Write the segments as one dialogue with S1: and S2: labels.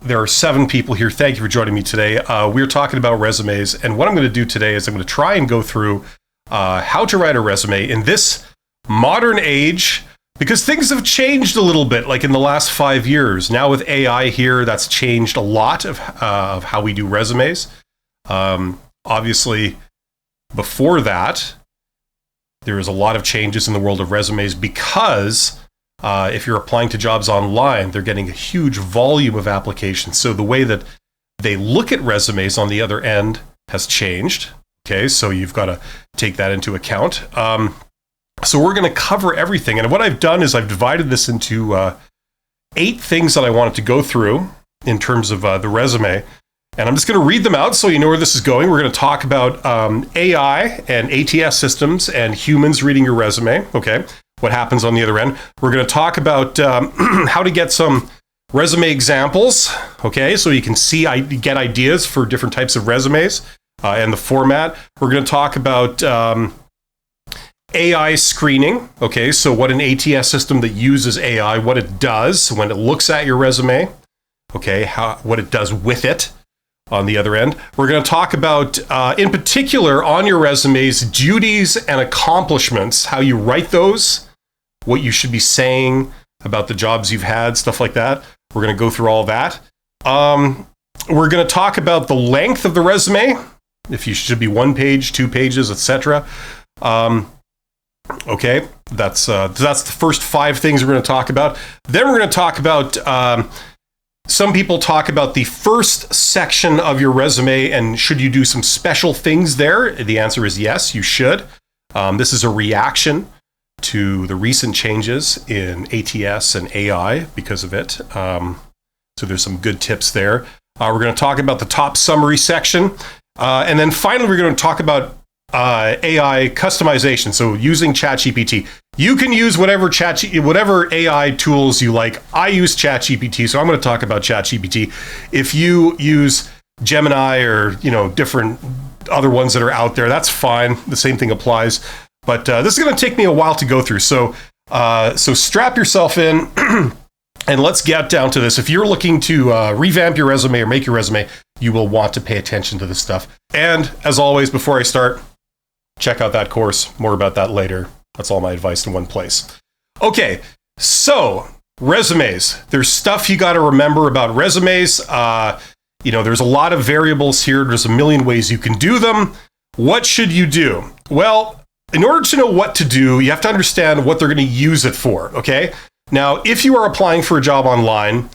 S1: there are 7 people here. Thank you for joining me today. We're talking about resumes, and what I'm going to do today is I'm going to try and go through how to write a resume in this modern age, because things have changed a little bit, like in the last 5 years. Now with AI here, that's changed a lot of how we do resumes. Obviously, before that, there was a lot of changes in the world of resumes because if you're applying to jobs online, they're getting a huge volume of applications. So the way that they look at resumes on the other end has changed. Okay, so you've got to take that into account. So we're going to cover everything. And what I've done is I've divided this into 8 things that I wanted to go through in terms of the resume. And I'm just going to read them out so you know where this is going. We're going to talk about AI and ATS systems and humans reading your resume. Okay, what happens on the other end. We're going to talk about how to get some resume examples. Okay, so you can get ideas for different types of resumes and the format. We're going to talk about AI screening. Okay, so what an ATS system that uses AI, what it does when it looks at your resume. Okay, what it does with it. On the other end, we're going to talk about, in particular, on your resumes, duties and accomplishments, how you write those, what you should be saying about the jobs you've had, stuff like that. We're going to go through all that. We're going to talk about the length of the resume, if you should be 1 page, 2 pages, etc. Okay, that's the first 5 things we're going to talk about. Then we're going to talk about some people talk about the first section of your resume and should you do some special things there? The answer is yes, you should. This is a reaction to the recent changes in ATS and AI because of it. So there's some good tips there. We're going to talk about the top summary section. And then finally, we're going to talk about AI customization. So using ChatGPT. You can use whatever AI tools you like. I use ChatGPT, so I'm going to talk about ChatGPT. If you use Gemini or different other ones that are out there, that's fine. The same thing applies. But this is going to take me a while to go through. So strap yourself in and let's get down to this. If you're looking to revamp your resume or make your resume, you will want to pay attention to this stuff. And as always, before I start, check out that course. More about that later. That's all my advice in one place. Okay, so resumes. There's stuff you got to remember about resumes. There's a lot of variables here. There's a million ways you can do them. What should you do? Well, in order to know what to do, you have to understand what they're going to use it for, okay? Now, if you are applying for a job online,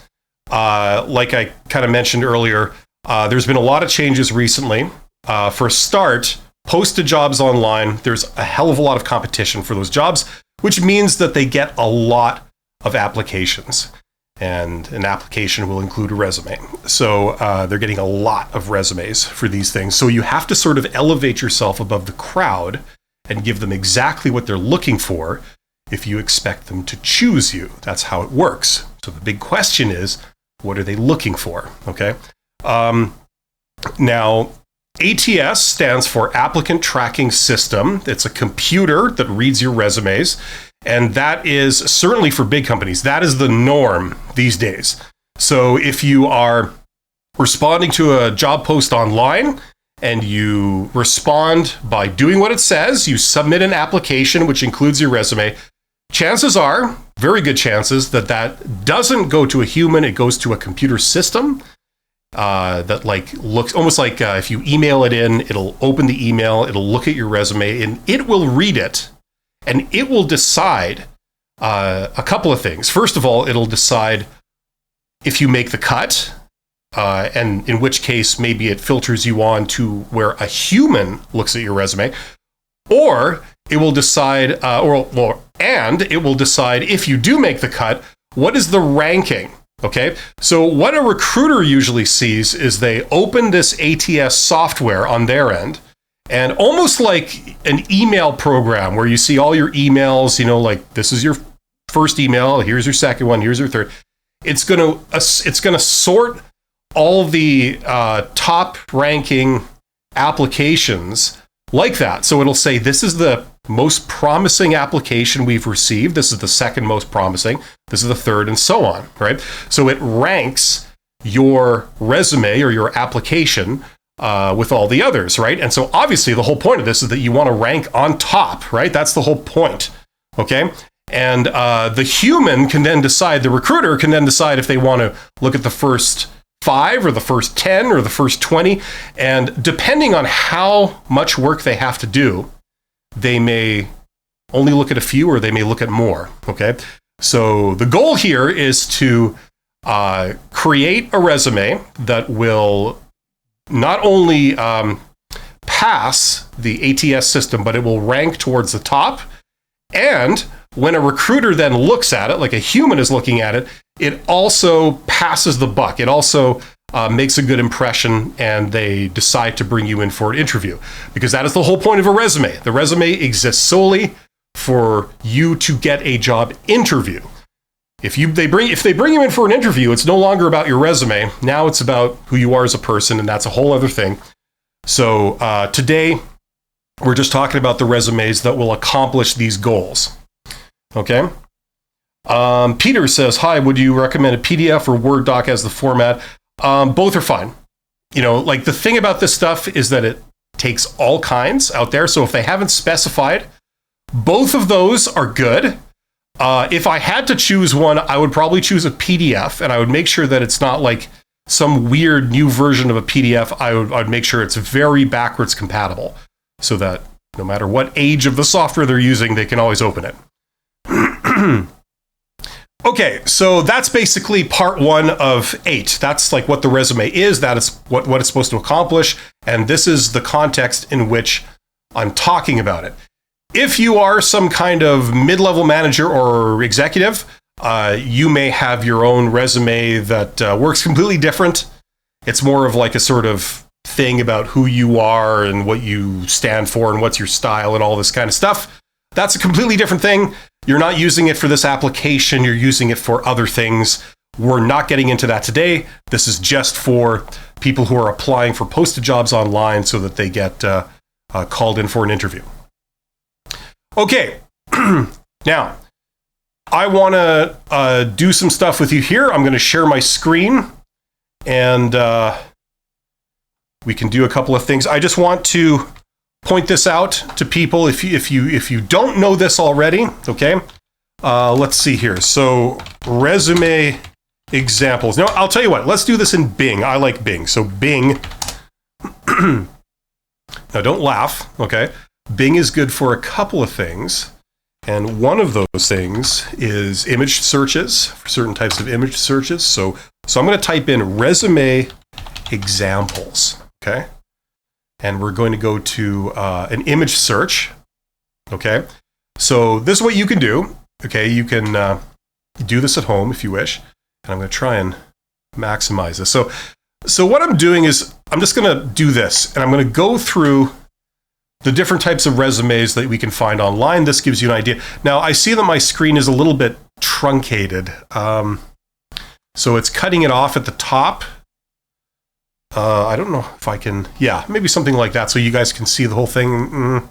S1: like I kind of mentioned earlier, there's been a lot of changes recently. For a start, posted jobs online, there's a hell of a lot of competition for those jobs, which means that they get a lot of applications. And an application will include a resume. So they're getting a lot of resumes for these things. So you have to sort of elevate yourself above the crowd and give them exactly what they're looking for if you expect them to choose you. That's how it works. So the big question is, what are they looking for? Okay. Now, ATS stands for Applicant Tracking System. It's a computer that reads your resumes. And that is certainly for big companies. That is the norm these days. So if you are responding to a job post online and you respond by doing what it says, you submit an application which includes your resume, chances are, very good chances, that doesn't go to a human, it goes to a computer system. That looks almost like if you email it in, it'll open the email, it'll look at your resume, and it will read it, and it will decide a couple of things. First of all, it'll decide if you make the cut, and in which case maybe it filters you on to where a human looks at your resume, or it will decide, and it will decide if you do make the cut, what is the ranking? Okay, so what a recruiter usually sees is they open this ATS software on their end, and almost like an email program where you see all your emails, like this is your first email, here's your second one, here's your third. It's gonna sort all the top ranking applications like that. So it'll say this is the most promising application we've received. This is the second most promising. This is the third, and so on, right? So it ranks your resume or your application with all the others, right? And so obviously the whole point of this is that you want to rank on top, right? That's the whole point, okay? And the human can then decide, the recruiter can then decide if they want to look at the first 5 or the first 10 or the first 20. And depending on how much work they have to do, they may only look at a few or they may look at more, okay? So the goal here is to create a resume that will not only pass the ATS system, but it will rank towards the top. And when a recruiter then looks at it, like a human is looking at it, it also passes the buck. It also makes a good impression, and they decide to bring you in for an interview. Because that is the whole point of a resume. The resume exists solely for you to get a job interview. If they bring you in for an interview, it's no longer about your resume. Now it's about who you are as a person, and that's a whole other thing. So today, we're just talking about the resumes that will accomplish these goals. Okay? Peter says, hi, would you recommend a PDF or Word doc as the format? Both are fine. You know, like the thing about this stuff is that it takes all kinds out there. So if they haven't specified, both of those are good. If I had to choose one, I would probably choose a PDF, and I would make sure that it's not like some weird new version of a PDF. I'd make sure it's very backwards compatible so that no matter what age of the software they're using, they can always open it. Okay, so that's basically part 1 of 8. That's like what the resume is. That is what it's supposed to accomplish. And this is the context in which I'm talking about it. If you are some kind of mid-level manager or executive, you may have your own resume that works completely different. It's more of like a sort of thing about who you are and what you stand for and what's your style and all this kind of stuff. That's a completely different thing. You're not using it for this application. You're using it for other things. We're not getting into that today. This is just for people who are applying for posted jobs online so that they get called in for an interview. Okay, now, I want to do some stuff with you here. I'm going to share my screen, and we can do a couple of things. I just want to point this out to people if you don't know this already, okay? Let's see here. So, resume examples. Now, I'll tell you what, let's do this in Bing. I like Bing. So, Bing. Now, don't laugh, okay? Bing is good for a couple of things, and one of those things is image searches, for certain types of image searches. So I'm going to type in resume examples, okay? And we're going to go to an image search, okay? So this is what you can do, okay? You can do this at home if you wish, and I'm going to try and maximize this. So what I'm doing is I'm just going to do this, and I'm going to go through the different types of resumes that we can find online. This gives you an idea. Now, I see that my screen is a little bit truncated. So it's cutting it off at the top. I don't know if I can, yeah, maybe something like that so you guys can see the whole thing.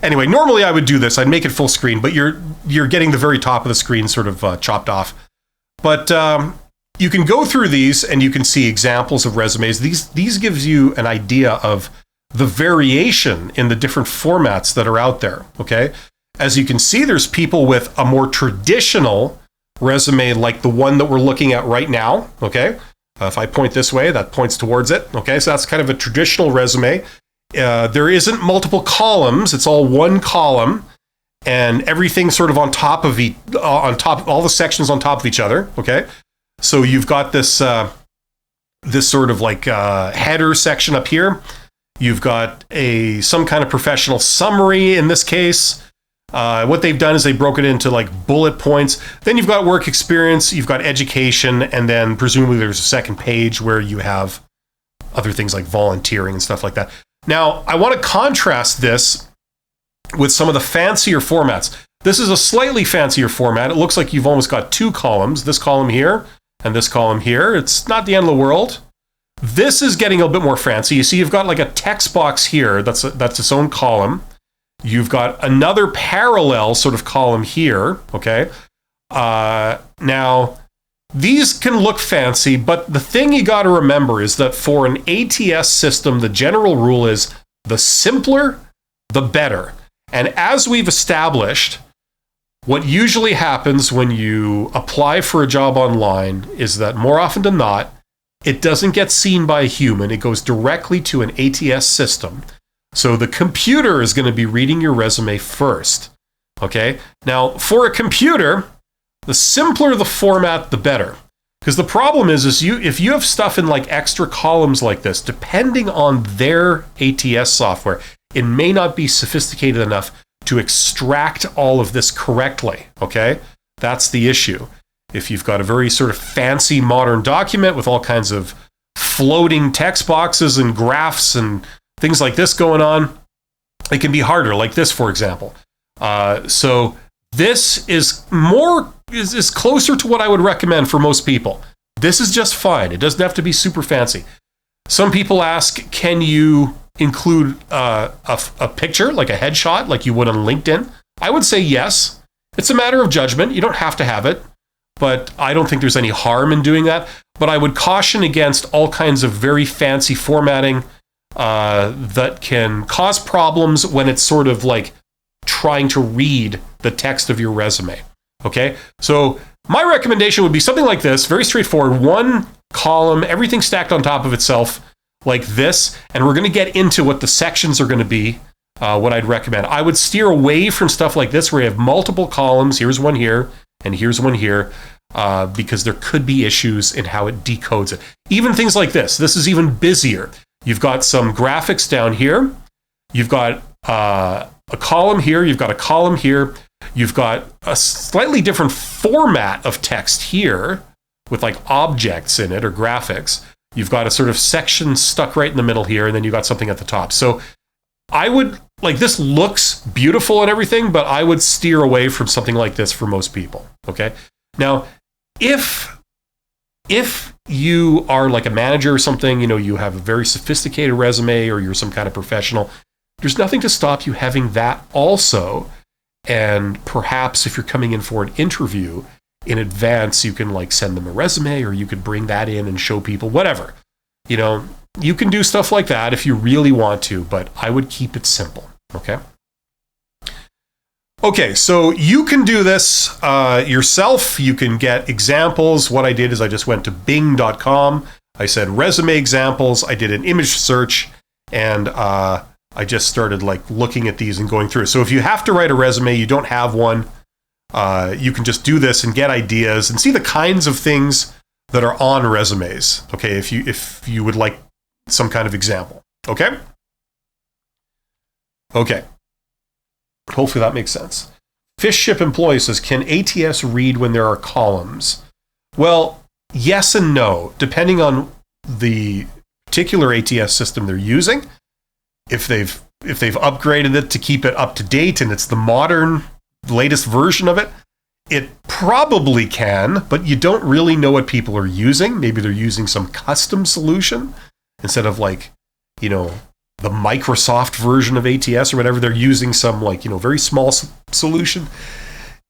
S1: Anyway, normally I would do this. I'd make it full screen, but you're getting the very top of the screen sort of chopped off. But you can go through these and you can see examples of resumes. These gives you an idea of the variation in the different formats that are out there, okay? As you can see, there's people with a more traditional resume like the one that we're looking at right now, okay? If I point this way, that points towards it, okay? So that's kind of a traditional resume. There isn't multiple columns. It's all one column, and everything's sort of on top of all the sections on top of each other, okay? So you've got this sort of like header section up here. You've got some kind of professional summary in this case. What they've done is they broke it into like bullet points. Then you've got work experience, you've got education, and then presumably there's a second page where you have other things like volunteering and stuff like that. Now, I want to contrast this with some of the fancier formats. This is a slightly fancier format. It looks like you've almost got 2 columns, this column here and this column here. It's not the end of the world. This is getting a bit more fancy. You see, you've got like a text box here. That's its own column. You've got another parallel sort of column here. Okay. Now, these can look fancy, but the thing you got to remember is that for an ATS system, the general rule is the simpler, the better. And as we've established, what usually happens when you apply for a job online is that more often than not, it doesn't get seen by a human. It goes directly to an ATS system. So the computer is going to be reading your resume first. Okay? Now, for a computer, the simpler the format, the better. Because the problem is if you have stuff in like extra columns like this, depending on their ATS software, it may not be sophisticated enough to extract all of this correctly, okay? That's the issue. If you've got a very sort of fancy modern document with all kinds of floating text boxes and graphs and things like this going on, it can be harder, like this, for example. So this is is closer to what I would recommend for most people. This is just fine. It doesn't have to be super fancy. Some people ask, can you include a picture, like a headshot, like you would on LinkedIn? I would say yes. It's a matter of judgment. You don't have to have it, but I don't think there's any harm in doing that. But I would caution against all kinds of very fancy formatting that can cause problems when it's sort of like trying to read the text of your resume. Okay? So my recommendation would be something like this, very straightforward, one column, everything stacked on top of itself, like this, and we're going to get into what the sections are going to be, what I'd recommend. I would steer away from stuff like this where you have multiple columns, here's one here, and here's one here, because there could be issues in how it decodes it. Even things like this is even busier. You've got some graphics down here, you've got a column here, you've got a column here, you've got a slightly different format of text here, with like objects in it or graphics. You've got a sort of section stuck right in the middle here, and then you've got something at the top. So I would, like, this looks beautiful and everything, but I would steer away from something like this for most people, okay? Now, if you are like a manager or something, you have a very sophisticated resume or you're some kind of professional, there's nothing to stop you having that also. And perhaps if you're coming in for an interview, in advance, you can like send them a resume, or you could bring that in and show people, whatever. You can do stuff like that if you really want to, but I would keep it simple, okay? Okay, so you can do this yourself. You can get examples. What I did is I just went to bing.com. I said resume examples. I did an image search, and I just started like looking at these and going through. So if you have to write a resume, you don't have one, you can just do this and get ideas and see the kinds of things that are on resumes. Okay, if you would like some kind of example. Okay? Okay. Hopefully that makes sense. Fish Ship Employee says, can ATS read when there are columns? Well, yes and no, depending on the particular ATS system they're using. If they've upgraded it to keep it up to date and it's the modern latest version of it, it probably can, but you don't really know what people are using. Maybe they're using some custom solution instead of like, the Microsoft version of ATS or whatever. They're using some like, very small solution.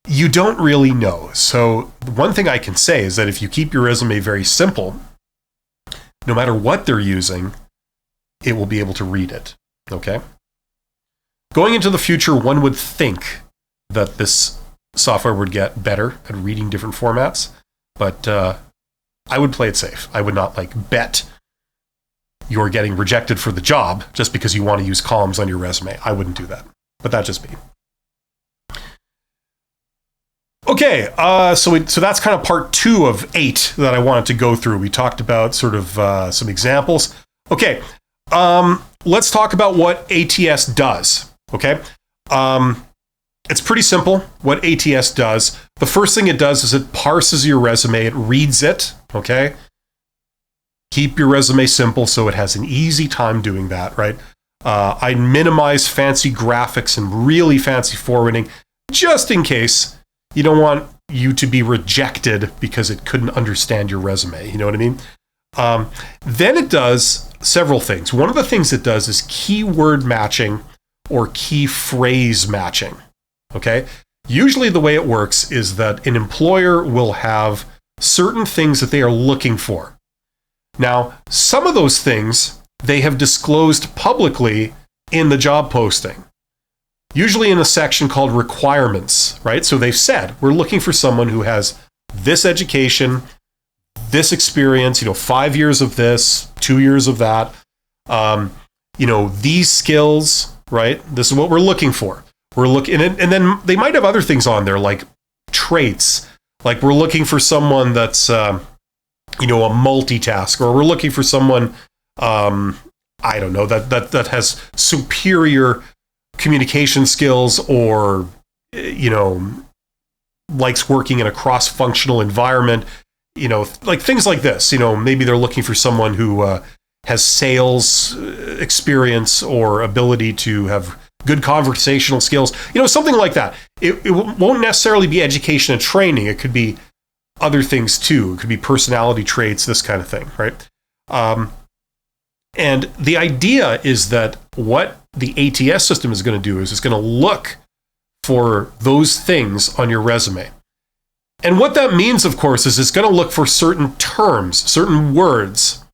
S1: You don't really know. So one thing I can say is that if you keep your resume very simple, no matter what they're using, it will be able to read it. Okay? Going into the future, one would think that this software would get better at reading different formats, but I would play it safe. I would not bet you're getting rejected for the job just because you want to use columns on your resume. I wouldn't do that, but that's just me. Okay, so that's kind of part 2 of 8 that I wanted to go through. We talked about sort of some examples. Okay, let's talk about what ATS does. Okay, it's pretty simple what ATS does. The first thing it does is it parses your resume. It reads it. Okay. Keep your resume simple so it has an easy time doing that, right? I minimize fancy graphics and really fancy formatting just in case you don't want you to be rejected because it couldn't understand your resume. You know what I mean? Then it does several things. One of the things it does is keyword matching or key phrase matching. Okay? Usually the way it works is that an employer will have certain things that they are looking for. Now, some of those things they have disclosed publicly in the job posting, usually in a section called requirements, right? So they've said, we're looking for someone who has this education, this experience, 5 years of this, 2 years of that, these skills, right? This is what we're looking for. We're looking, and then they might have other things on there like traits, like we're looking for someone that's, a multitasker, or we're looking for someone, that has superior communication skills, or, likes working in a cross-functional environment, like things like this. Maybe they're looking for someone who has sales experience or ability to have good conversational skills, something like that. It won't necessarily be education and training. It could be other things too. It could be personality traits, this kind of thing, right? And the idea is that what the ATS system is going to do is it's going to look for those things on your resume. And what that means, of course, is it's going to look for certain terms, certain words,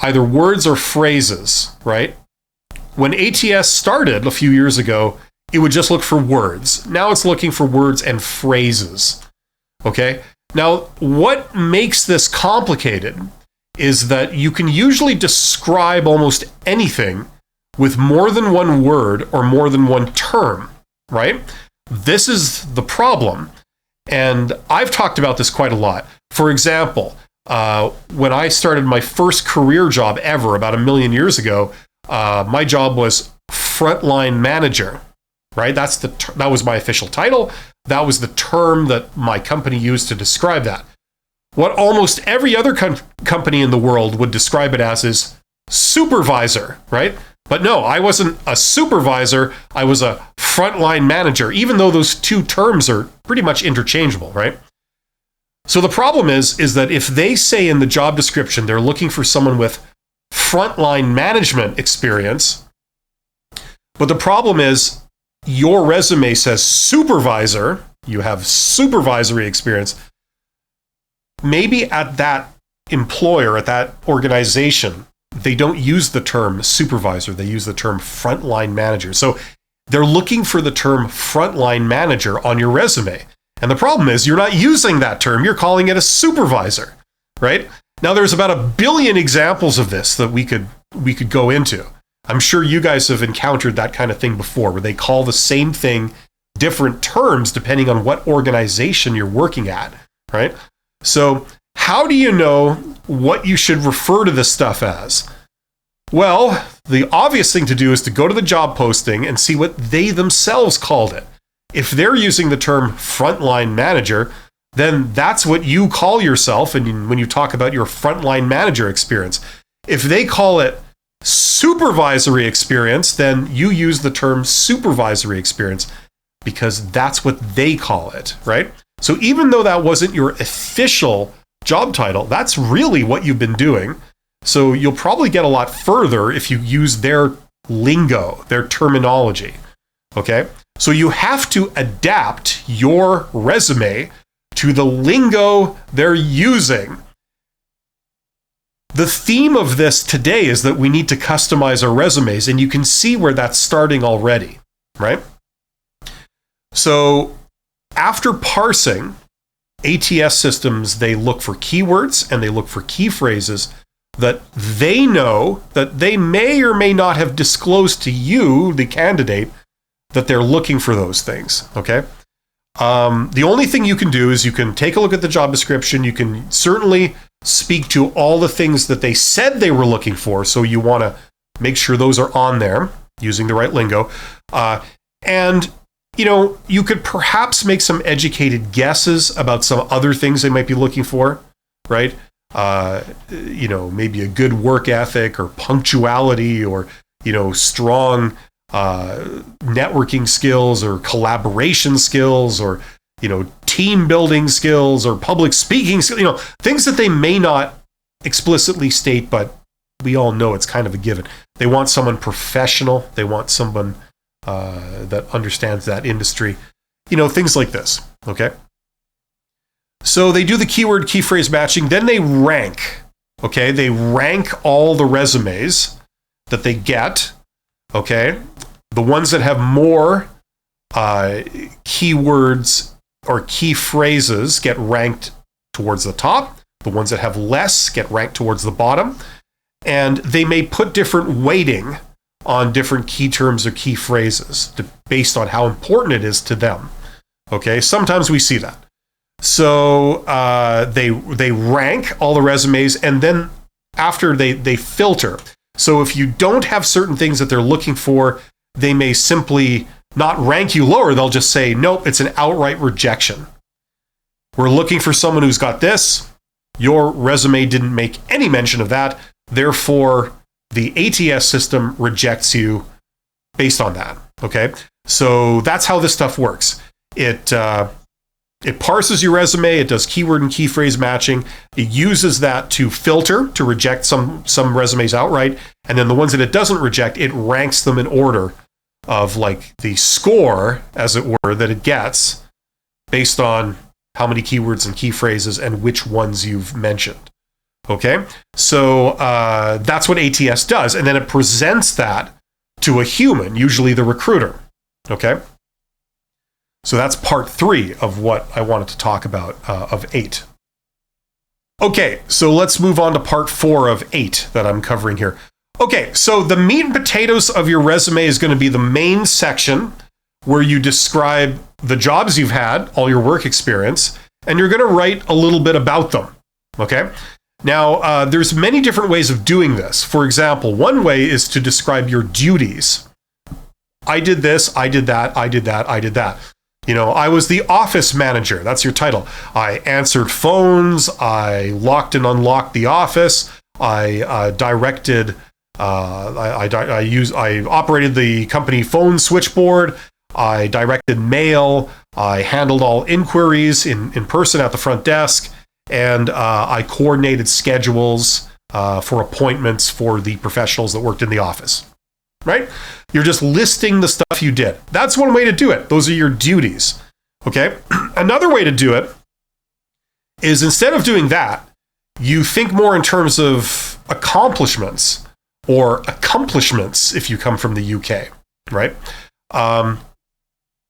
S1: either words or phrases, right? When ATS started a few years ago, it would just look for words. Now it's looking for words and phrases, okay? Now, what makes this complicated is that you can usually describe almost anything with more than one word or more than one term, right? This is the problem. And I've talked about this quite a lot. For example, when I started my first career job ever about 1 million years ago, my job was frontline manager, right? That was my official title. That was the term that my company used to describe that. What almost every other company in the world would describe it as is supervisor, right? But no, I wasn't a supervisor. I was a frontline manager, even though those two terms are pretty much interchangeable, right? So the problem is that if they say in the job description they're looking for someone with frontline management experience, but the problem is your resume says supervisor, you have supervisory experience, maybe at that employer, at that organization, they don't use the term supervisor, they use the term frontline manager. So they're looking for the term frontline manager on your resume. And the problem is you're not using that term, you're calling it a supervisor, right? Now there's about 1 billion examples of this that we could go into. I'm sure you guys have encountered that kind of thing before, where they call the same thing different terms depending on what organization you're working at, right? So how do you know what you should refer to this stuff as? Well, the obvious thing to do is to go to the job posting and see what they themselves called it. If they're using the term frontline manager, then that's what you call yourself and when you talk about your frontline manager experience. If they call it supervisory experience, then you use the term supervisory experience because that's what they call it, right? So even though that wasn't your official job title, that's really what you've been doing. So you'll probably get a lot further if you use their lingo, their terminology, okay? So you have to adapt your resume to the lingo they're using. The theme of this today is that we need to customize our resumes, and you can see where that's starting already, right? So after parsing, ATS systems, they look for keywords and they look for key phrases that they know that they may or may not have disclosed to you, the candidate, that they're looking for those things, okay? The only thing you can do is you can take a look at the job description. You can certainly speak to all the things that they said they were looking for, so you want to make sure those are on there using the right lingo. And you could perhaps make some educated guesses about some other things they might be looking for, right? Maybe a good work ethic or punctuality or, strong networking skills or collaboration skills or, team building skills or public speaking skills, things that they may not explicitly state, but we all know it's kind of a given. They want someone professional. They want someone that understands that industry, things like this, okay? So they do the keyword key phrase matching, then they rank. Okay, they rank all the resumes that they get. Okay, the ones that have more keywords or key phrases get ranked towards the top. The ones that have less get ranked towards the bottom. And they may put different weighting on different key terms or key phrases based on how important it is to them. Okay, sometimes we see that. So they rank all the resumes, and then after they filter. So if you don't have certain things that they're looking for, they may simply not rank you lower. They'll just say, nope, it's an outright rejection. We're looking for someone who's got this. Your resume didn't make any mention of that. Therefore, the ATS system rejects you based on that. Okay, so that's how this stuff works. It parses your resume. It does keyword and key phrase matching. It uses that to filter, to reject some resumes outright. And then the ones that it doesn't reject, it ranks them in order of like the score, as it were, that it gets based on how many keywords and key phrases and which ones you've mentioned. Okay, so that's what ATS does. And then it presents that to a human, usually the recruiter. Okay, so that's part 3 of what I wanted to talk about of 8. Okay, so let's move on to part 4 of 8 that I'm covering here. Okay, so the meat and potatoes of your resume is going to be the main section where you describe the jobs you've had, all your work experience, and you're going to write a little bit about them. Okay? Now, there's many different ways of doing this. For example, one way is to describe your duties. I did this, I did that, I did that, I did that. You know, I was the office manager. That's your title. I answered phones. I locked and unlocked the office. I directed. I operated the company phone switchboard. I directed mail. I handled all inquiries in person at the front desk, and I coordinated schedules for appointments for the professionals that worked in the office. Right? You're just listing the stuff you did. That's one way to do it. Those are your duties. Okay? Another way to do it is, instead of doing that, you think more in terms of accomplishments, or accomplishments if you come from the UK, right?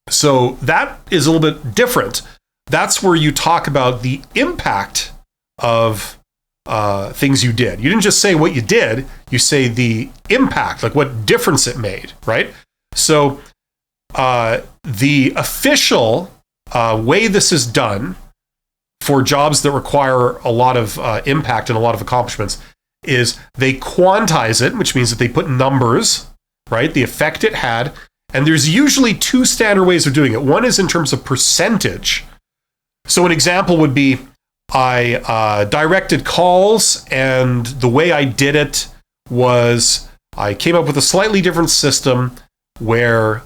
S1: So that is a little bit different. That's where you talk about the impact of things you did. You didn't just say what you did, you say the impact, like what difference it made, right? So the official way this is done for jobs that require a lot of impact and a lot of accomplishments is they quantize it, which means that they put numbers, right? The effect it had. And there's usually 2 standard ways of doing it. One is in terms of percentage. So an example would be, I directed calls, and the way I did it was I came up with a slightly different system where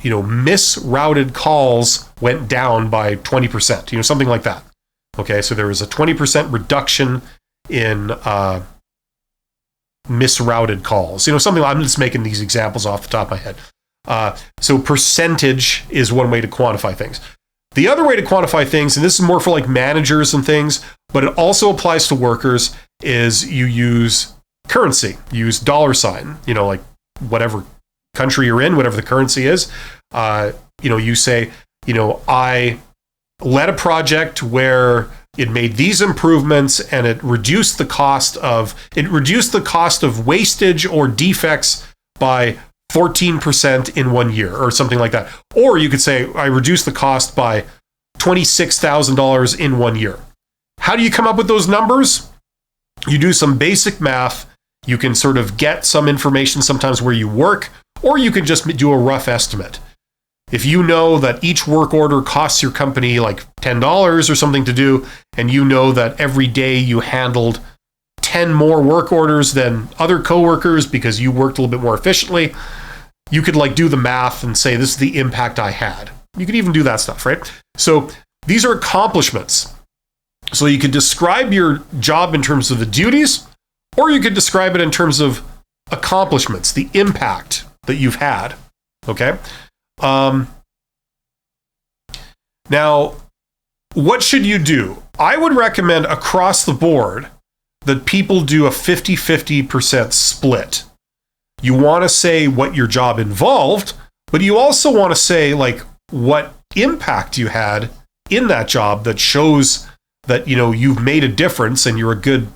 S1: misrouted calls went down by 20%, something like that. Okay, so there was a 20% reduction in misrouted calls. Something. I'm just making these examples off the top of my head. So percentage is one way to quantify things. The other way to quantify things, and this is more for like managers and things, but it also applies to workers, is you use currency. You use $sign, like whatever country you're in, whatever the currency is. You say, I led a project where it made these improvements and it reduced the cost of wastage or defects by 14% in 1 year, or something like that. Or you could say, I reduced the cost by $26,000 in 1 year. How do you come up with those numbers? You do some basic math. You can sort of get some information sometimes where you work, or you can just do a rough estimate. If you know that each work order costs your company like $10 or something to do, and you know that every day you handled 10 more work orders than other coworkers because you worked a little bit more efficiently, you could like do the math and say, this is the impact I had. You could even do that stuff, right? So these are accomplishments. So you could describe your job in terms of the duties, or you could describe it in terms of accomplishments, the impact that you've had. Okay? Now, what should you do? I would recommend across the board that people do a 50-50% split. You want to say what your job involved, but you also want to say like what impact you had in that job that shows that, you know, you've made a difference and you're a good,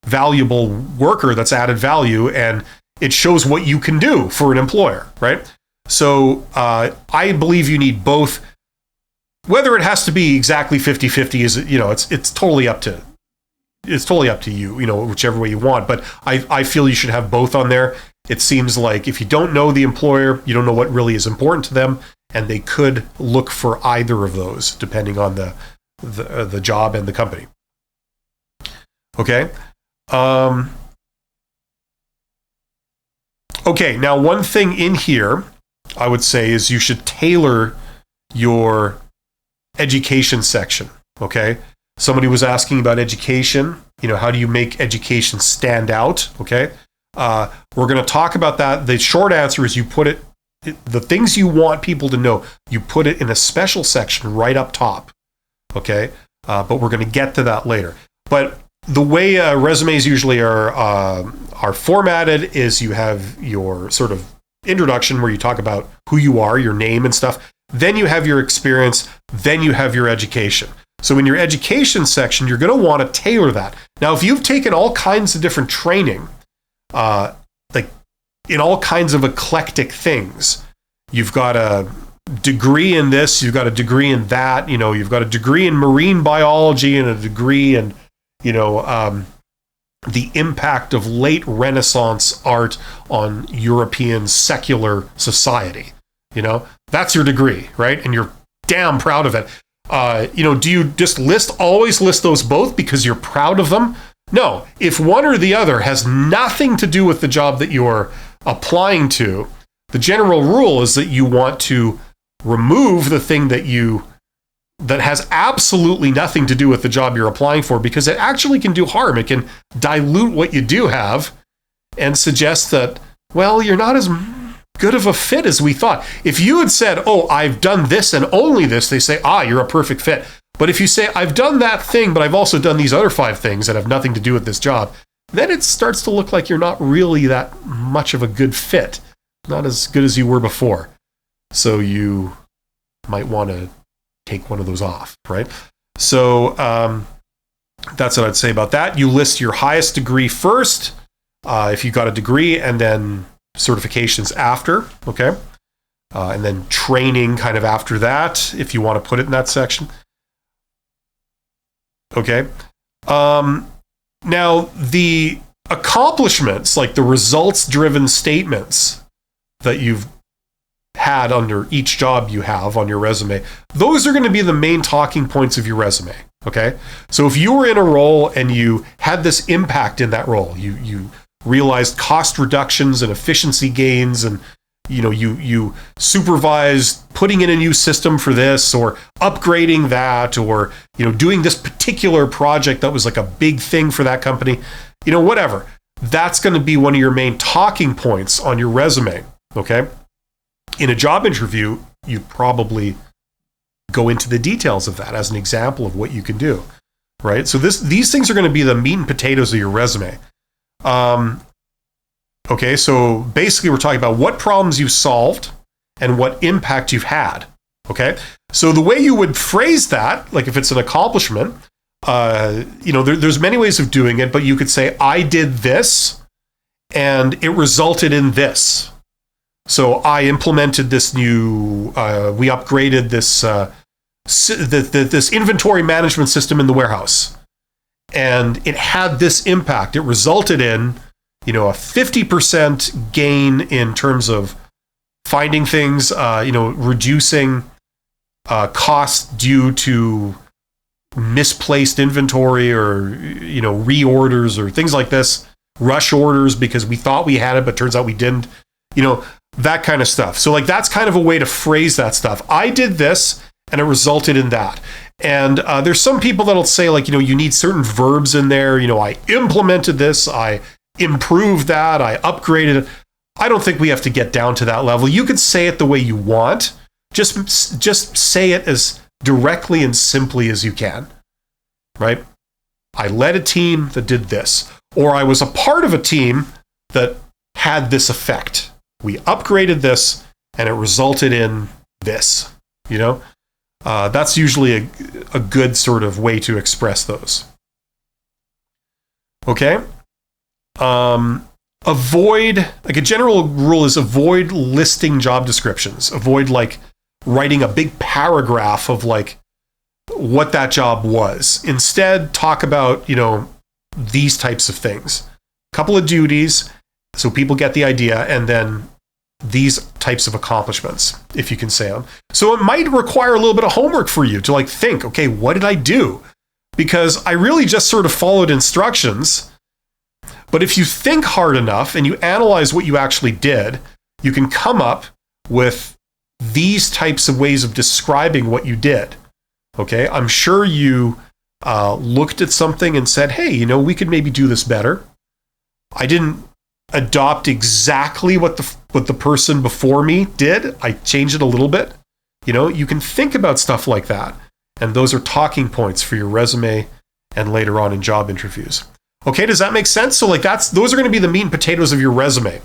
S1: valuable worker that's added value, and it shows what you can do for an employer, right? So I believe you need both. Whether it has to be exactly 50-50 is, you know, it's totally up to you, you know, whichever way you want. But I feel you should have both on there. It seems like if you don't know the employer, you don't know what really is important to them, and they could look for either of those depending on the job and the company. Okay. Okay, now one thing in here I would say is you should tailor your education section, okay? Somebody was asking about education. You know, how do you make education stand out, okay? We're going to talk about that. The short answer is you put it, the things you want people to know, you put it in a special section right up top, okay? But we're going to get to that later. But the way resumes usually are formatted is you have your sort of introduction where you talk about who you are, your name and stuff. Then you have your experience. Then you have your education. So in your education section, you're going to want to tailor that. Now, if you've taken all kinds of different training, like in all kinds of eclectic things, you've got a degree in this, you've got a degree in that, you know, you've got a degree in marine biology and a degree in, you know, the impact of late Renaissance art on European secular society. You know, that's your degree, right? And you're damn proud of it. You know, do you just always list those both because you're proud of them? No. If one or the other has nothing to do with the job that you're applying to, the general rule is that you want to remove the thing that has absolutely nothing to do with the job you're applying for, because it actually can do harm. It can dilute what you do have and suggest that, well, you're not as good of a fit as we thought. If you had said, oh, I've done this and only this, they say, you're a perfect fit. But if you say, I've done that thing, but I've also done these other 5 things that have nothing to do with this job, then it starts to look like you're not really that much of a good fit. Not as good as you were before. So you might want to take one of those off, right? So that's what I'd say about that. You list your highest degree first, if you got a degree, and then certifications after, okay? And then training kind of after that, if you want to put it in that section. Okay. Now, the accomplishments, like the results-driven statements that you've had under each job you have on your resume, those are going to be the main talking points of your resume, okay? So if you were in a role and you had this impact in that role, you realized cost reductions and efficiency gains, and you know, you supervised putting in a new system for this, or upgrading that, or, you know, doing this particular project that was like a big thing for that company, you know, whatever. That's going to be one of your main talking points on your resume, okay? In a job interview, you probably go into the details of that as an example of what you can do, right? So these things are going to be the meat and potatoes of your resume. Okay, so basically we're talking about what problems you've solved and what impact you've had, okay? So the way you would phrase that, like if it's an accomplishment, you know, there's many ways of doing it, but you could say, I did this and it resulted in this. So I implemented this new, we upgraded this, this inventory management system in the warehouse, and it had this impact. It resulted in, you know, a 50% gain in terms of finding things, you know, reducing costs due to misplaced inventory, or, you know, reorders or things like this, rush orders because we thought we had it, but turns out we didn't, you know, that kind of stuff. So like, that's kind of a way to phrase that stuff. I did this and it resulted in that. And there's some people that'll say, like, you know, you need certain verbs in there. You know, I implemented this, I improved that, I upgraded it. I don't think we have to get down to that level. You could say it the way you want. Just say it as directly and simply as you can, right? I led a team that did this, or I was a part of a team that had this effect. We upgraded this and it resulted in this, you know? That's usually a good sort of way to express those. Okay? Avoid, like a general rule is avoid listing job descriptions. Avoid like writing a big paragraph of like what that job was. Instead, talk about, you know, these types of things. A couple of duties so people get the idea, and then these types of accomplishments, if you can say them. So it might require a little bit of homework for you to like think, okay, what did I do? Because I really just sort of followed instructions. But if you think hard enough and you analyze what you actually did, you can come up with these types of ways of describing what you did. Okay, I'm sure you looked at something and said, hey, you know, we could maybe do this better. I didn't adopt exactly what the person before me did. I changed it a little bit. You know, you can think about stuff like that. And those are talking points for your resume and later on in job interviews. Okay, does that make sense? So like those are going to be the meat and potatoes of your resume.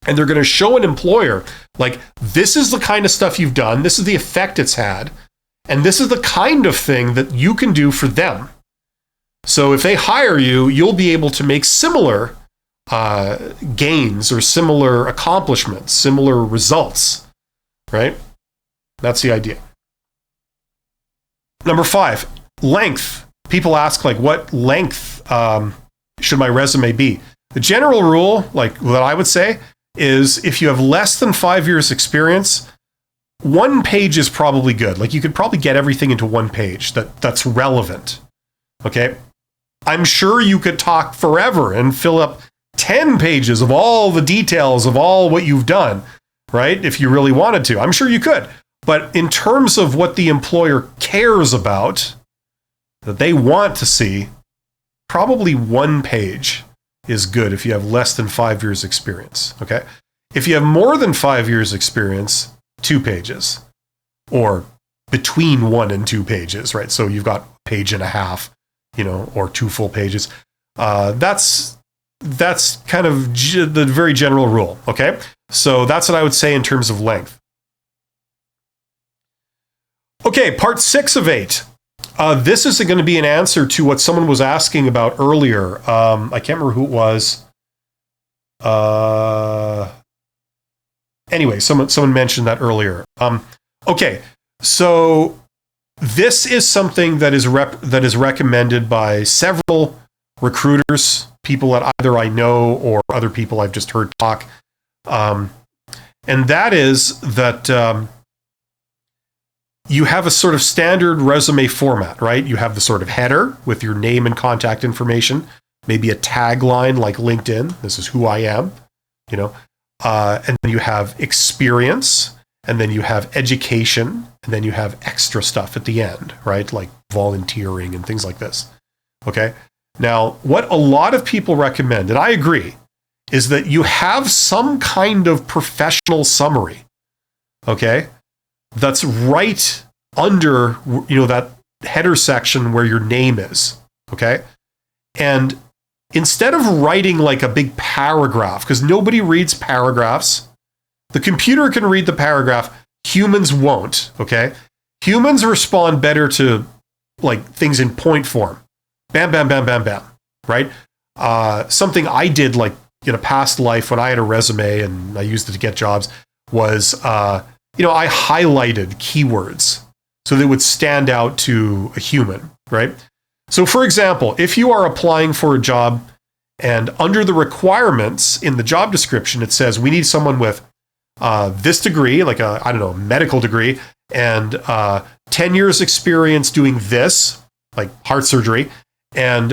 S1: And they're going to show an employer, like, this is the kind of stuff you've done. This is the effect it's had. And this is the kind of thing that you can do for them. So if they hire you, you'll be able to make similar gains or similar accomplishments, similar results, right? That's the idea. Number 5, length. People ask, like, what length should my resume be? The general rule, like what I would say, is if you have less than 5 years experience, 1 page is probably good. Like you could probably get everything into 1 page that's relevant. Okay? I'm sure you could talk forever and fill up 10 pages of all the details of all what you've done, right? If you really wanted to. I'm sure you could. But in terms of what the employer cares about, that they want to see, probably 1 page is good if you have less than 5 years experience, okay? If you have more than 5 years experience, 2 pages, or between 1 and 2 pages, right? So you've got a page and a half, you know, or 2 full pages. That's kind of the very general rule, okay? So that's what I would say in terms of length. Okay, part 6 of 8. This is going to be an answer to what someone was asking about earlier. I can't remember who it was. Anyway, someone mentioned that earlier. Okay, so this is something that is recommended by several recruiters, people that either I know or other people I've just heard talk. And that is that you have a sort of standard resume format, right? You have the sort of header with your name and contact information, maybe a tagline like LinkedIn. This is who I am, you know. And then you have experience, and then you have education, and then you have extra stuff at the end, right? Like volunteering and things like this. Okay. Now, what a lot of people recommend, and I agree, is that you have some kind of professional summary. Okay. That's right under, you know, that header section where your name is. Okay. And instead of writing like a big paragraph, because nobody reads paragraphs, the computer can read the paragraph, humans won't, okay? Humans respond better to like things in point form. Bam, bam, bam, bam, bam, right? Something I did like in a past life when I had a resume and I used it to get jobs was, you know, I highlighted keywords so they would stand out to a human, right? So for example, if you are applying for a job and under the requirements in the job description, it says we need someone with this degree, like a, I don't know, medical degree, and 10 years experience doing this, like heart surgery, and,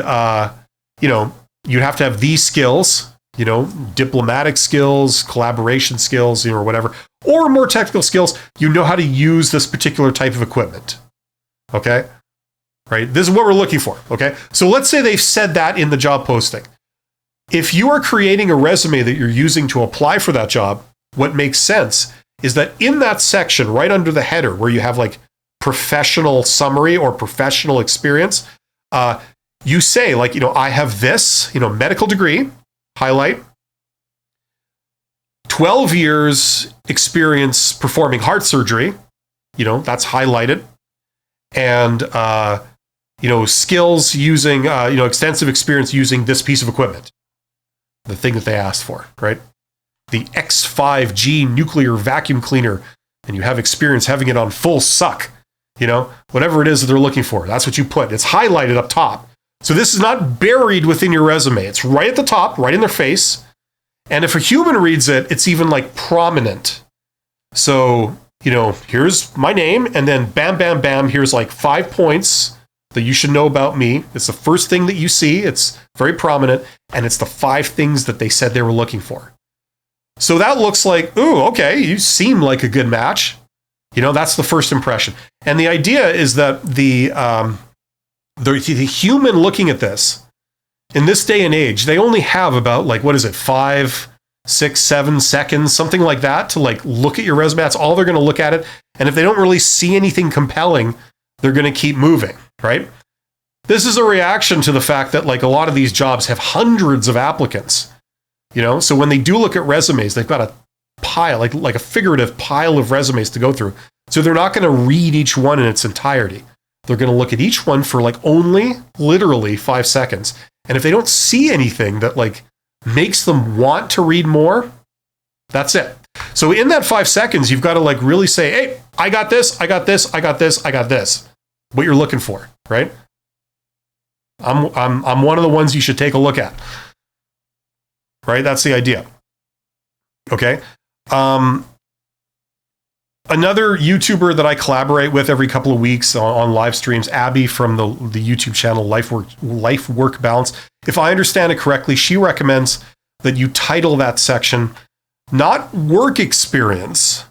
S1: you know, you'd have to have these skills, you know, diplomatic skills, collaboration skills, you know, or whatever, or more technical skills, you know how to use this particular type of equipment, okay? Right? This is what we're looking for, okay? So let's say they've said that in the job posting. If you are creating a resume that you're using to apply for that job, what makes sense is that in that section, right under the header where you have like professional summary or professional experience, you say like, I have this, medical degree, highlight, 12 years experience performing heart surgery, that's highlighted, and, skills using, extensive experience using this piece of equipment, the thing that they asked for, right? The X5G nuclear vacuum cleaner, and you have experience having it on full suck, whatever it is that they're looking for. That's what you put. It's highlighted up top. So this is not buried within your resume. It's right at the top, right in their face. And if a human reads it, it's even like prominent. So, here's my name, and then bam, bam, bam, here's like 5 points that you should know about me. It's the first thing that you see. It's very prominent, and it's the 5 things that they said they were looking for. So that looks like, ooh, okay, you seem like a good match. That's the first impression. And the idea is that the human looking at this, in this day and age, they only have about 5, 6, 7 seconds, something like that, to look at your resume. That's all they're going to look at it. And if they don't really see anything compelling, they're going to keep moving, right? This is a reaction to the fact that a lot of these jobs have hundreds of applicants, so when they do look at resumes, they've got a pile, like a figurative pile of resumes to go through. So they're not going to read each one in its entirety. They're going to look at each one for only literally 5 seconds. And if they don't see anything that makes them want to read more, that's it. So in that 5 seconds, you've got to really say, hey, I got this, I got this, I got this, I got this. What you're looking for, right? I'm one of the ones you should take a look at. Right? That's the idea. Okay. Another YouTuber that I collaborate with every couple of weeks on live streams, Abby from the YouTube channel Life Work Balance. If I understand it correctly, she recommends that you title that section not work experience,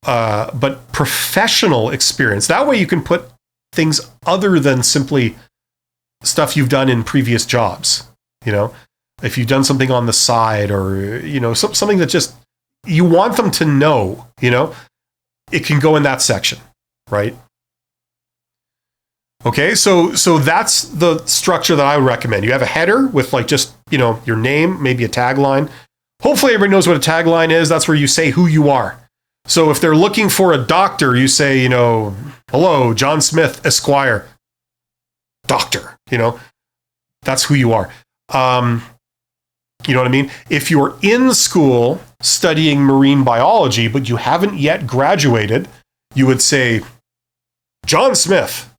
S1: but professional experience. That way you can put things other than simply stuff you've done in previous jobs. If you've done something on the side, or something that just you want them to know, it can go in that section, right? Okay, so that's the structure that I would recommend. You have a header with just your name, maybe a tagline. Hopefully everybody knows what a tagline is. That's where you say who you are. So if they're looking for a doctor, you say, hello, John Smith, Esquire, doctor. That's who you are. You know what I mean? If you're in school studying marine biology, but you haven't yet graduated, you would say, John Smith,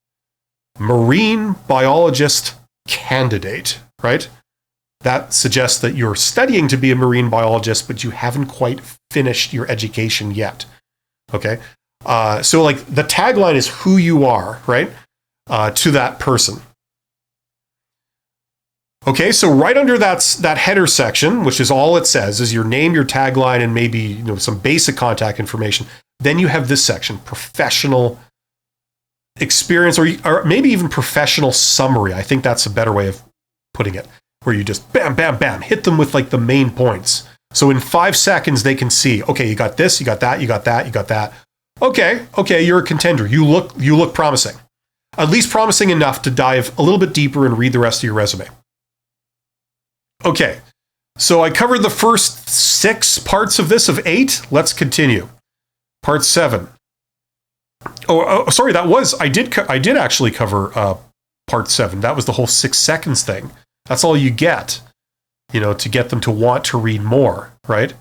S1: marine biologist candidate, right? That suggests that you're studying to be a marine biologist, but you haven't quite finished your education yet. Okay? So the tagline is who you are, right? To that person. Okay, so right under that header section, which is all it says, is your name, your tagline, and maybe some basic contact information. Then you have this section, professional experience, or maybe even professional summary. I think that's a better way of putting it, where you just bam, bam, bam, hit them with the main points. So in 5 seconds, they can see, okay, you got this, you got that, you got that, you got that. Okay, you're a contender. You look promising. At least promising enough to dive a little bit deeper and read the rest of your resume. Okay, so I covered the first 6 parts of this of 8. Let's continue. Part 7. Oh, sorry, I did actually cover part 7. That was the whole 6 seconds thing. That's all you get, to get them to want to read more, right?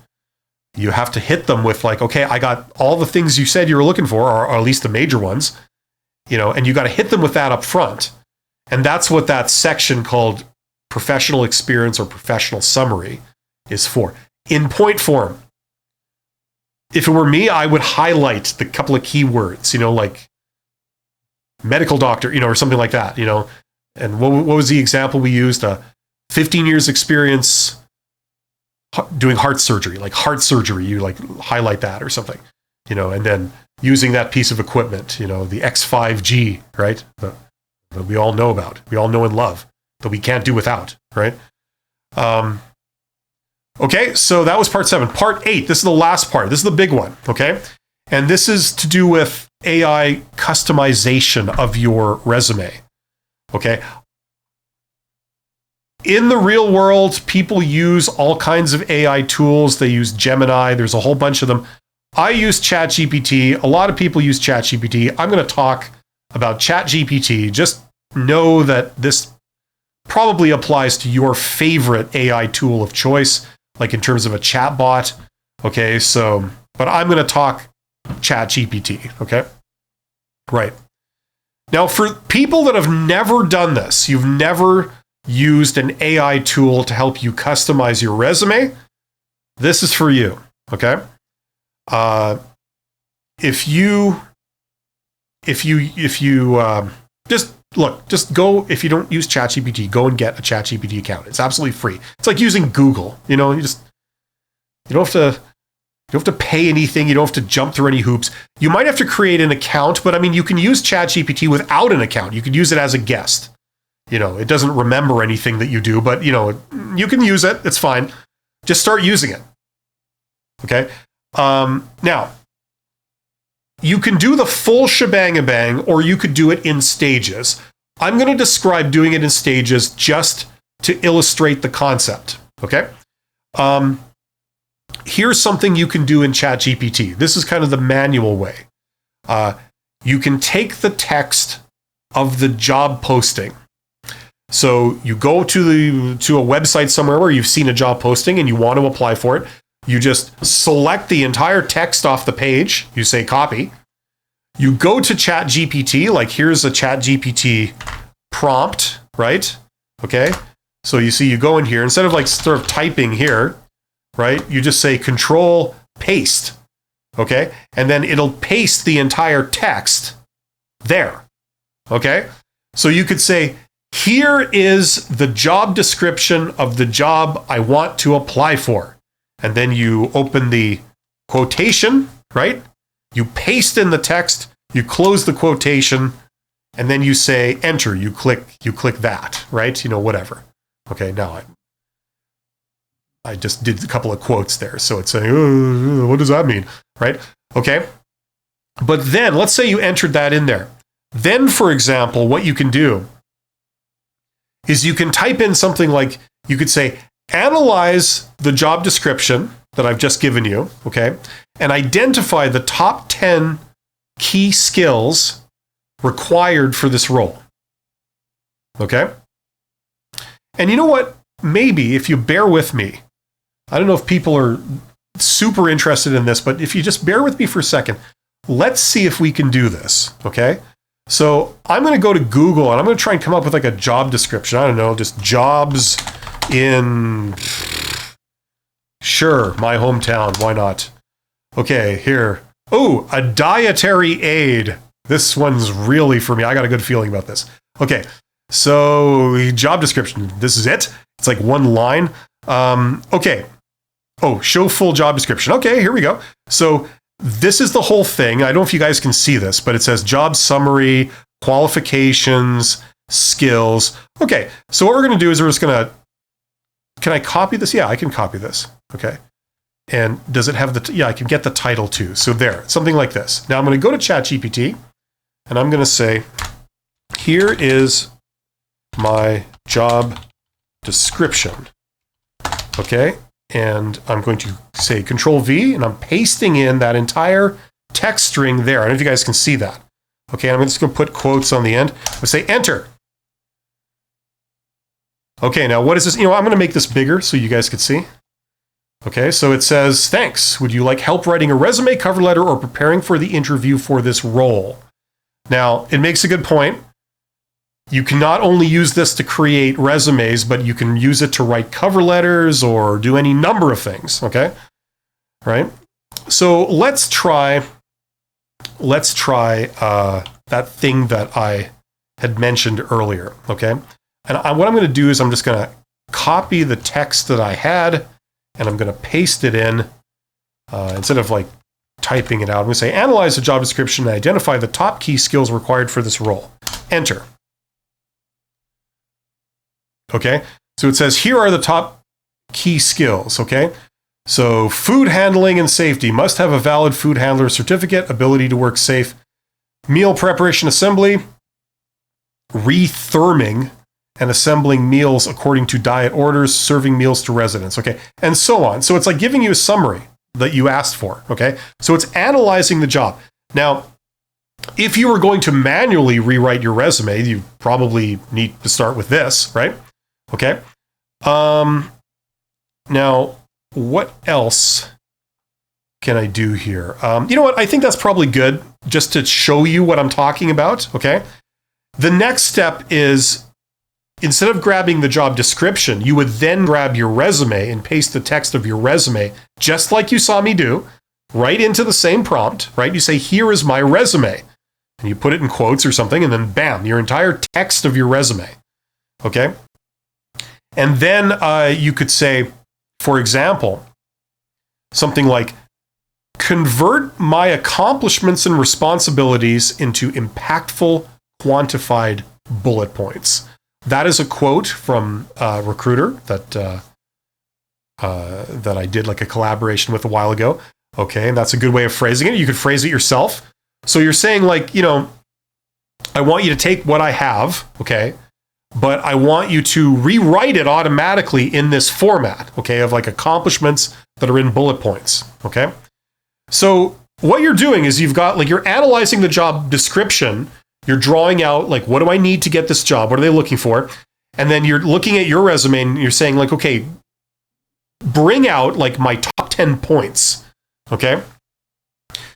S1: You have to hit them with okay, I got all the things you said you were looking for, or at least the major ones, and you got to hit them with that up front. And that's what that section called professional experience or professional summary is for. In point form. If it were me, I would highlight the couple of keywords, like medical doctor, or something like that, And what was the example we used? 15 years experience doing heart surgery, heart surgery, you highlight that or something, and then using that piece of equipment, the X5G, right? That we all know about, we all know and love, that we can't do without, right? Okay, so that was part 7. Part 8, this is the last part. This is the big one, okay? And this is to do with AI customization of your resume. Okay. In the real world, people use all kinds of AI tools. They use Gemini. There's a whole bunch of them. I use ChatGPT. A lot of people use ChatGPT. I'm going to talk about ChatGPT. Just know that this probably applies to your favorite AI tool of choice, like in terms of a chatbot. Okay, so, but I'm going to talk ChatGPT. Okay, right. Now, for people that have never done this, you've never used an AI tool to help you customize your resume, this is for you. Okay. If you just go, if you don't use ChatGPT, go and get a ChatGPT account. It's absolutely free. It's like using Google, you know, you don't have to pay anything. You don't have to jump through any hoops. You might have to create an account, but I mean, you can use ChatGPT without an account. You can use it as a guest. You know, it doesn't remember anything that you do, but you know, you can use it. It's fine. Just start using it. Okay. Now, you can do the full shebang-a-bang, or you could do it in stages. I'm going to describe doing it in stages just to illustrate the concept. Okay. Here's something you can do in ChatGPT. This is kind of the manual way. You can take the text of the job posting. So you go to a website somewhere where you've seen a job posting and you want to apply for it. You just select the entire text off the page. You say copy. You go to ChatGPT, like here's a ChatGPT prompt, right? Okay. So you see, you go in here, instead of like sort of typing here, right? You just say control paste. Okay. And then it'll paste the entire text there. Okay. So you could say, here is the job description of the job I want to apply for. And then you open the quotation, right? You paste in the text, you close the quotation, and then you say enter. You click that, right? You know, whatever. Okay, now I just did a couple of quotes there. So it's saying, what does that mean? Right? Okay. But then let's say you entered that in there. Then, for example, what you can do is you can type in something like, you could say, analyze the job description that I've just given you, okay, and identify the top 10 key skills required for this role. Okay? And you know what? Maybe if you bear with me, I don't know if people are super interested in this, but if you just bear with me for a second, let's see if we can do this, okay? So I'm going to go to Google and I'm going to try and come up with like a job description. I don't know, just jobs in, sure, my hometown. Why not? Okay, here. Oh, a dietary aid. This one's really for me. I got a good feeling about this. Okay, so job description. This is it. It's like one line. Okay. Oh, show full job description. Okay, here we go. So this is the whole thing. I don't know if you guys can see this, but it says job summary, qualifications, skills. Okay, so what we're going to do is we're just going to, can I copy this? Yeah, I can copy this. Okay. And does it have the, yeah, I can get the title too. So there, something like this. Now I'm going to go to ChatGPT and I'm going to say, here is my job description. Okay. And I'm going to say Control V and I'm pasting in that entire text string there. I don't know if you guys can see that. Okay. I'm just going to put quotes on the end. I'll say enter. Okay, now what is this? You know, I'm going to make this bigger so you guys can see. Okay, so it says, thanks. Would you like help writing a resume, cover letter, or preparing for the interview for this role? Now, it makes a good point. You can not only use this to create resumes, but you can use it to write cover letters or do any number of things, okay? Right? So let's try that thing that I had mentioned earlier, okay? And what I'm going to do is I'm just going to copy the text that I had, and I'm going to paste it in instead of like typing it out. I'm going to say, analyze the job description and identify the top key skills required for this role. Enter. Okay, so it says, here are the top key skills, okay? So food handling and safety, must have a valid food handler certificate, ability to work safe Meal preparation assembly, retherming and assembling meals according to diet orders, serving meals to residents, okay, and so on. So it's like giving you a summary that you asked for, okay? So it's analyzing the job. Now, if you were going to manually rewrite your resume, you probably need to start with this, right? Okay. Now, what else can I do here? You know what? I think that's probably good just to show you what I'm talking about, okay? The next step is, instead of grabbing the job description, you would then grab your resume and paste the text of your resume, just like you saw me do, right into the same prompt, right? You say, here is my resume. And you put it in quotes or something, and then bam, your entire text of your resume, okay? And then you could say, for example, something like, convert my accomplishments and responsibilities into impactful, quantified bullet points. That is a quote from a recruiter that I did like a collaboration with a while ago. Okay, and that's a good way of phrasing it. You could phrase it yourself. So you're saying, like, you know, I want you to take what I have, okay, but I want you to rewrite it automatically in this format, okay, of like accomplishments that are in bullet points, okay? So what you're doing is you've got, like, you're analyzing the job description, you're drawing out, like, what do I need to get this job? What are they looking for? And then you're looking at your resume and you're saying, like, okay, bring out, like, my top 10 points, okay?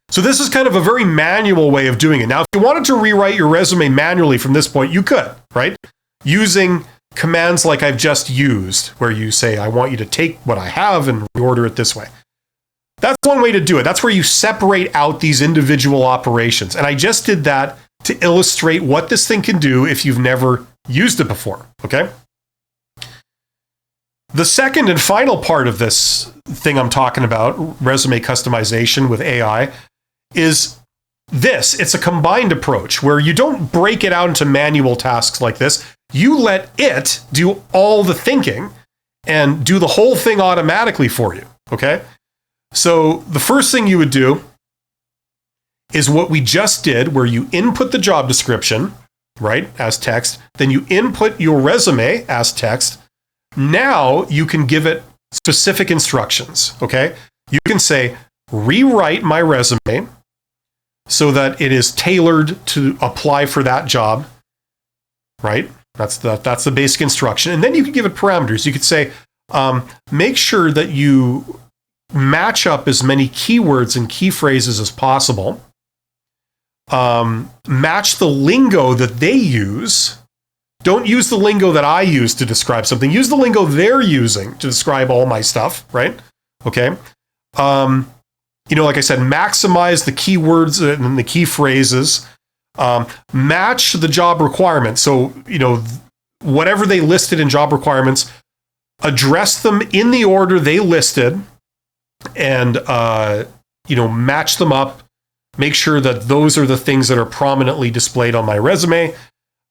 S1: So this is kind of a very manual way of doing it. Now, if you wanted to rewrite your resume manually from this point, you could, right? Using commands like I've just used, where you say, I want you to take what I have and reorder it this way. That's one way to do it. That's where you separate out these individual operations. And I just did that to illustrate what this thing can do if you've never used it before, okay? The second and final part of this thing I'm talking about, resume customization with AI, is this. It's a combined approach where you don't break it out into manual tasks like this. You let it do all the thinking and do the whole thing automatically for you, okay? So the first thing you would do is what we just did, where you input the job description, right, as text, then you input your resume as text. Now you can give it specific instructions, okay? You can say, rewrite my resume so that it is tailored to apply for that job, right? That's the basic instruction. And then you can give it parameters. You could say, make sure that you match up as many keywords and key phrases as possible. Match the lingo that they use. Don't use the lingo that I use to describe something. Use the lingo they're using to describe all my stuff, right? Okay. You know, like I said, maximize the keywords and the key phrases. Match the job requirements. So, you know, whatever they listed in job requirements, address them in the order they listed and, you know, match them up. Make sure that those are the things that are prominently displayed on my resume.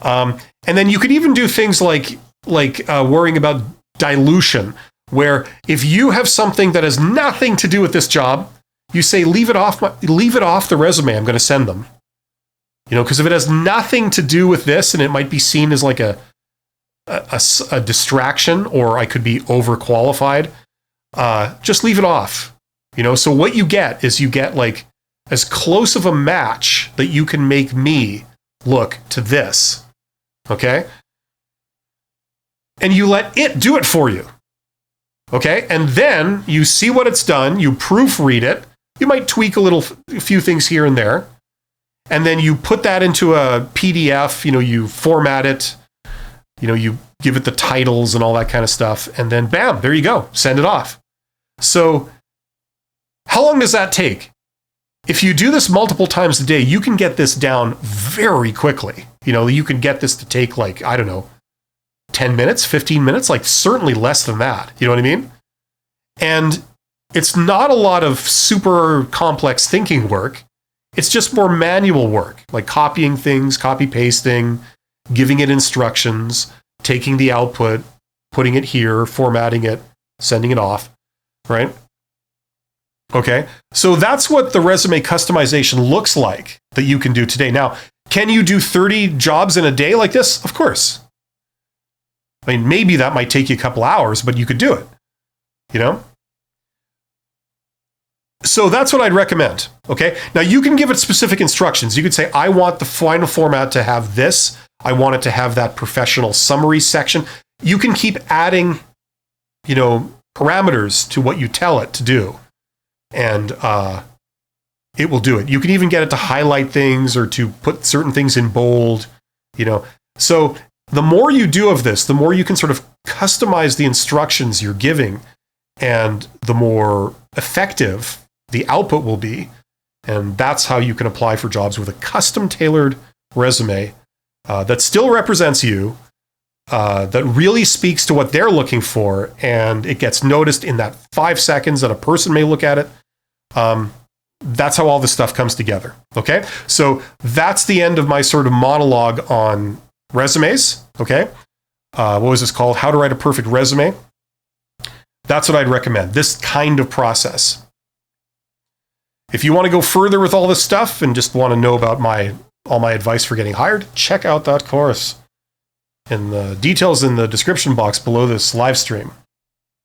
S1: And then you could even do things like worrying about dilution, where if you have something that has nothing to do with this job, you say, leave it off the resume I'm going to send them. You know, because if it has nothing to do with this, and it might be seen as like a distraction, or I could be overqualified, just leave it off. You know, so what you get is you get like as close of a match that you can make me look to this. Okay? And you let it do it for you. Okay? And then you see what it's done, you proofread it, you might tweak a few things here and there, and then you put that into a PDF, you know, you format it, you know, you give it the titles and all that kind of stuff, and then bam, there you go, send it off. So how long does that take? If you do this multiple times a day, you can get this down very quickly. You know, you can get this to take like, I don't know, 10 minutes, 15 minutes, like certainly less than that. You know what I mean? And it's not a lot of super complex thinking work. It's just more manual work, like copying things, copy pasting, giving it instructions, taking the output, putting it here, formatting it, sending it off, right? Okay, so that's what the resume customization looks like that you can do today. Now, can you do 30 jobs in a day like this? Of course. I mean, maybe that might take you a couple hours, but you could do it, you know? So that's what I'd recommend, okay? Now, you can give it specific instructions. You could say, I want the final format to have this. I want it to have that professional summary section. You can keep adding, you know, parameters to what you tell it to do. And it will do it. You can even get it to highlight things or to put certain things in bold, you know. So the more you do of this, the more you can sort of customize the instructions you're giving, and the more effective the output will be. And that's how you can apply for jobs with a custom tailored resume that still represents you, that really speaks to what they're looking for, and it gets noticed in that 5 seconds that a person may look at it. That's how all this stuff comes together. Okay, so that's the end of my sort of monologue on resumes. Okay, what was this called? How to write a perfect resume. That's what I'd recommend. This kind of process. If you want to go further with all this stuff and just want to know about all my advice for getting hired, check out that course. And the details in the description box below this live stream.